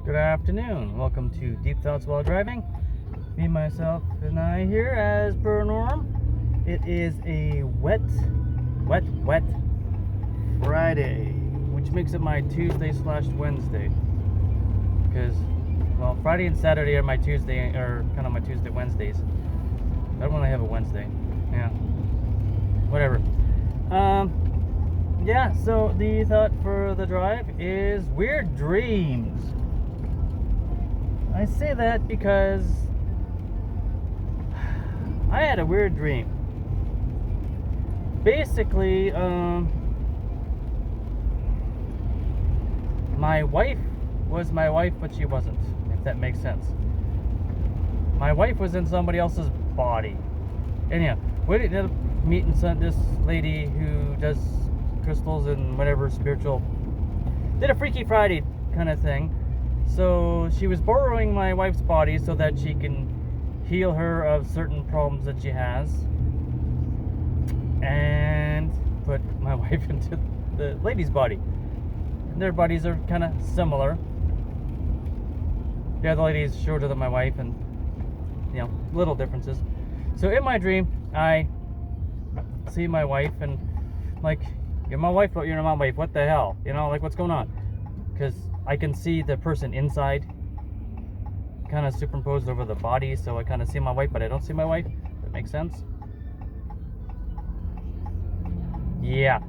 Good afternoon. Welcome to Deep Thoughts While Driving. Me, myself, and I here as per norm. It is a wet Friday, which makes it my Tuesday/Wednesday. Because, well, Friday and Saturday are my Tuesday, or kind of my Wednesdays. I don't really have a Wednesday. Yeah. Whatever. Yeah, so the thought for the drive is Wierd Dreams. I say that because I had a weird dream. Basically, my wife was my wife, but she wasn't, if that makes sense. My wife was in somebody else's body. Anyhow, we ended up meeting this lady who does crystals and whatever spiritual. Did a Freaky Friday kind of thing. So she was borrowing my wife's body so that she can heal her of certain problems that she has, and put my wife into the lady's body. And their bodies are kind of similar. Yeah, the lady's shorter than my wife, and little differences. So in my dream, I see my wife, and like, you're my wife, but you're not my wife. What the hell? Like, what's going on? Because I can see the person inside kind of superimposed over the body, so I kind of see my wife, but I don't see my wife. That makes sense? Yeah.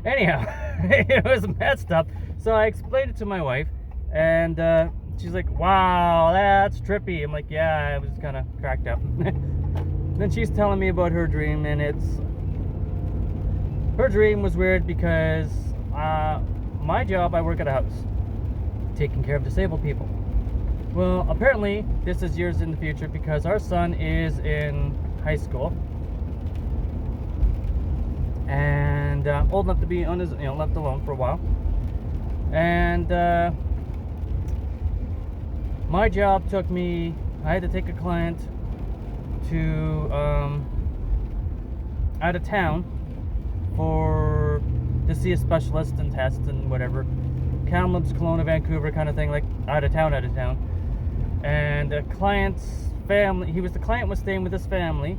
Anyhow, it was messed up. So I explained it to my wife, and she's like, wow, that's trippy. I'm like, yeah, I was kind of cracked up. Then she's telling me about her dream, and her dream was weird because my job, I work at a house taking care of disabled people. Well, apparently this is years in the future because our son is in high school and old enough to be on his, left alone for a while. And my job took me, I had to take a client to out of town to see a specialist and test and whatever. Kamloops, Kelowna, Vancouver kind of thing, like out of town. And the client's family, the client was staying with his family,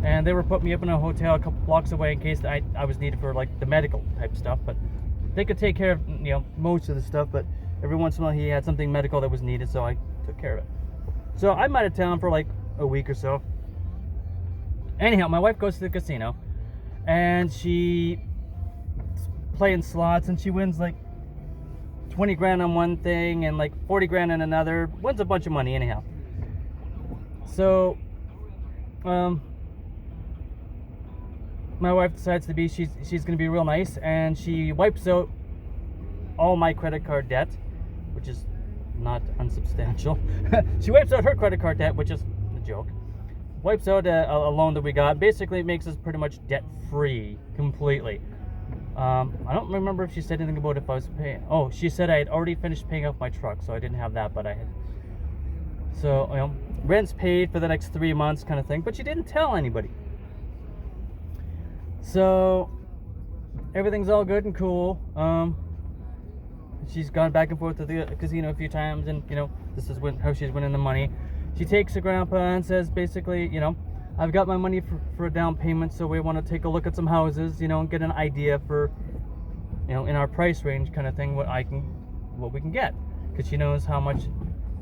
and they were putting me up in a hotel a couple blocks away in case I was needed for like the medical type stuff. But they could take care of most of the stuff, but every once in a while he had something medical that was needed, so I took care of it. So I'm out of town for like a week or so. Anyhow, my wife goes to the casino, and she's playing slots, and she wins like 20 grand on one thing and like 40 grand on another. Wins a bunch of money anyhow. So my wife decides to be she's gonna be real nice, and she wipes out all my credit card debt, which is not unsubstantial. She wipes out her credit card debt, which is a joke. Wipes out a loan that we got. Basically it makes us pretty much debt free completely. I don't remember if she said anything about if I was paying. Oh, she said I had already finished paying off my truck, so I didn't have that, but I had. So, rent's paid for the next 3 months kind of thing, but she didn't tell anybody. So, everything's all good and cool. She's gone back and forth to the casino a few times, and, this is how she's winning the money. She takes her grandpa and says, basically, I've got my money for a down payment, so we want to take a look at some houses, and get an idea for, in our price range kind of thing, what we can get, because she knows how much,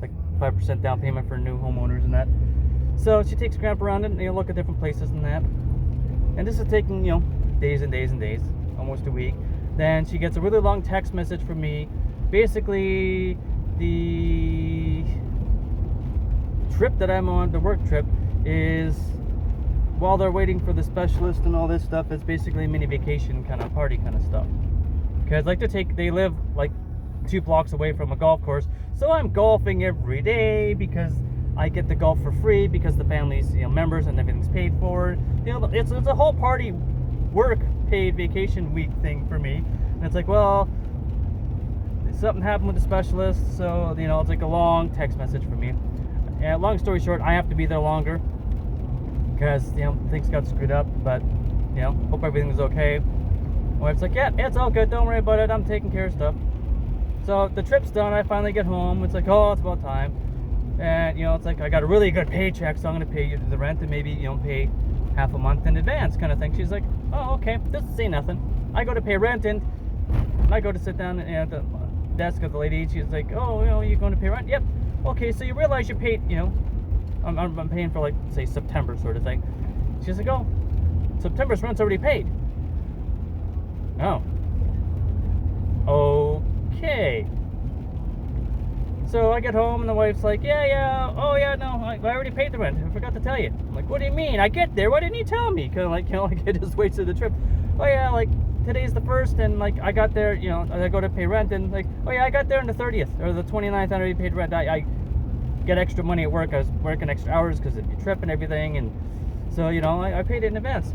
like 5% down payment for new homeowners and that. So she takes Grandpa around and look at different places and that. And this is taking days and days and days, almost a week. Then she gets a really long text message from me. Basically, the trip that I'm on, the work trip, is, while they're waiting for the specialist and all this stuff, it's basically a mini vacation kind of party kind of stuff. Because they live like 2 blocks away from a golf course, so I'm golfing every day because I get to golf for free because the family's members and everything's paid for. It's a whole party, work paid vacation week thing for me. And it's like, well, something happened with the specialist, so it's like a long text message for me. And long story short, I have to be there longer because things got screwed up, but hope everything's okay. My wife's like, yeah, it's all good, don't worry about it, I'm taking care of stuff. So the trip's done. I finally get home. It's like, oh, it's about time. And, you know, it's like, I got a really good paycheck, so I'm going to pay you the rent and maybe, you know, pay half a month in advance kind of thing. She's like, oh, okay, doesn't say nothing. I go to pay rent, and I go to sit down at the desk of the lady. She's like, oh, you know, you're going to pay rent? Yep. Okay, so you realize you paid, you know, I'm paying for, like, say, September sort of thing. She's like, oh, September's rent's already paid. Oh. Okay. So I get home and the wife's like, yeah, oh yeah, no, I already paid the rent. I forgot to tell you. I'm like, what do you mean? I get there. Why didn't you tell me? Kind of like, you know, like I just wasted the trip. Oh yeah, like today's the 1st, and like I got there, you know, I go to pay rent, and like, oh yeah, I got there on the 30th or the 29th. I already paid rent. I get extra money at work. I was working extra hours because of the trip and everything, and so, you know, I paid it in advance.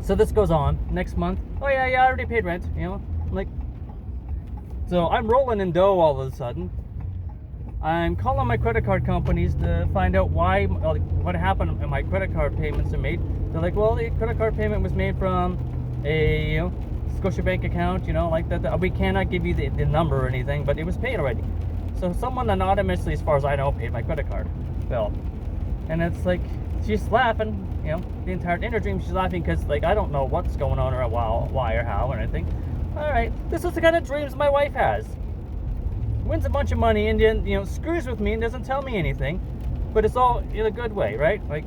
So this goes on next month. Oh yeah, I already paid rent. You know, like, so I'm rolling in dough all of a sudden. I'm calling my credit card companies to find out why, like, what happened when my credit card payments are made. They're like, well, the credit card payment was made from a, you know, Scotiabank account, you know, like that. We cannot give you the number or anything, but it was paid already. So someone anonymously, as far as I know, paid my credit card bill. And it's like, she's laughing, you know, the entire Wierd Dreams, she's laughing because, like, I don't know what's going on or why or how or anything. All right, this is the kind of dreams my wife has. Wins a bunch of money and then, you know, screws with me and doesn't tell me anything, but it's all in a good way, right? Like,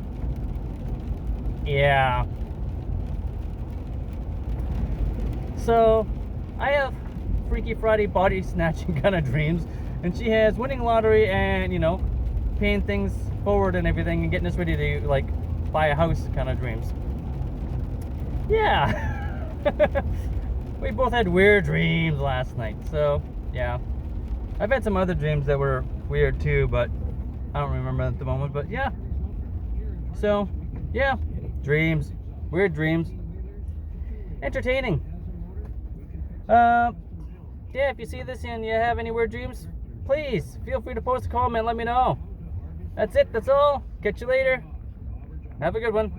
yeah. So I have Freaky Friday body snatching kind of dreams, and she has winning lottery and, you know, paying things forward and everything and getting us ready to, like, buy a house kind of dreams. Yeah. We both had weird dreams last night, so yeah. I've had some other dreams that were weird too, but I don't remember at the moment. But yeah, so yeah, dreams, weird dreams, entertaining. Yeah, if you see this and you have any weird dreams, please feel free to post a comment, let me know. That's it, that's all. Catch you later. Have a good one.